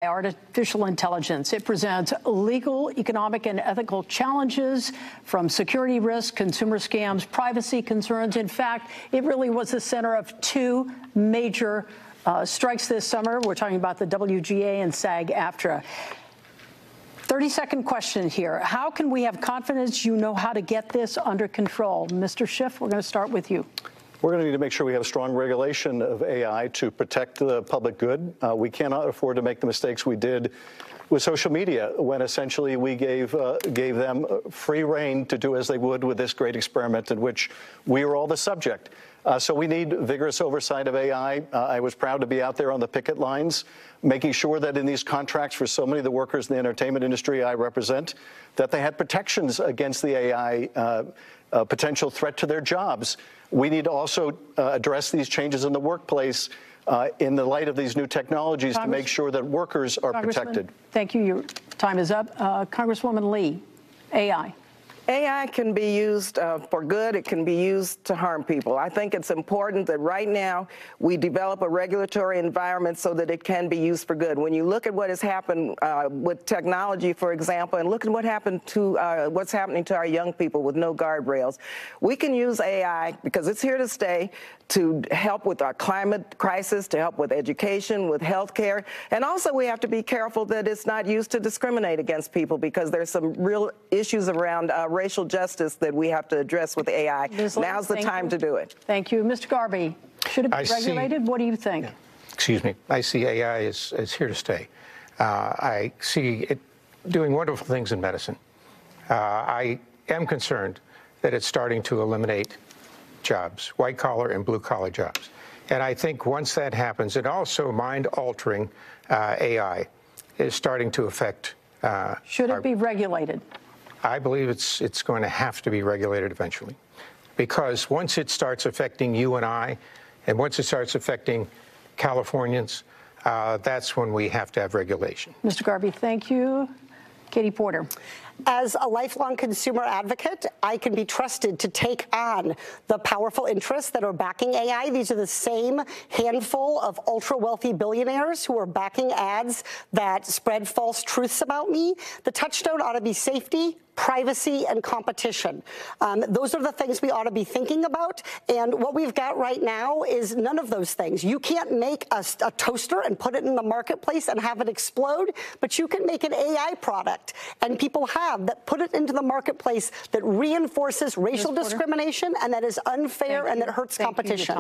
Artificial intelligence. It presents legal, economic, and ethical challenges from security risks, consumer scams, privacy concerns. In fact, it really was the center of two major strikes this summer. We're talking about the WGA and SAG-AFTRA. 30-second question here. How can we have confidence you know how to get this under control? Mr. Schiff, we're going to start with you. We're going to need to make sure we have strong regulation of AI to protect the public good. We cannot afford to make the mistakes we did with social media when essentially we gave them free rein to do as they would with this great experiment in which we were all the subject. So we need vigorous oversight of AI. I was proud to be out there on the picket lines, making sure that in these contracts for so many of the workers in the entertainment industry I represent, that they had protections against the AI potential threat to their jobs. We need to also address these changes in the workplace in the light of these new technologies to make sure that workers are protected. Thank you. Your time is up. Congresswoman Lee, AI. AI can be used for good. It can be used to harm people. I think it's important that right now we develop a regulatory environment so that it can be used for good. When you look at what has happened with technology, for example, and look at what happened to what's happening to our young people with no guardrails, we can use AI because it's here to stay to help with our climate crisis, to help with education, with health care. And also we have to be careful that it's not used to discriminate against people because there's some real issues around racial justice that we have to address with AI. Now's the time to do it. Thank you. Mr. Garvey, should it be regulated? What do you think? Excuse me. I see AI is here to stay. I see it doing wonderful things in medicine. I am concerned that it's starting to eliminate jobs, white-collar and blue-collar jobs. And I think once that happens, and also mind-altering AI is starting to affect Should it be regulated? I believe it's going to have to be regulated eventually, because once it starts affecting you and I, and once it starts affecting Californians, that's when we have to have regulation. Mr. Garvey, thank you. Katie Porter. As a lifelong consumer advocate, I can be trusted to take on the powerful interests that are backing AI. These are the same handful of ultra-wealthy billionaires who are backing ads that spread false truths about me. The touchstone ought to be safety, privacy, and competition. Those are the things we ought to be thinking about. And what we've got right now is none of those things. You can't make a toaster and put it in the marketplace and have it explode, but you can make an AI product. And people have that put it into the marketplace that reinforces racial discrimination and that is unfair and that hurts competition.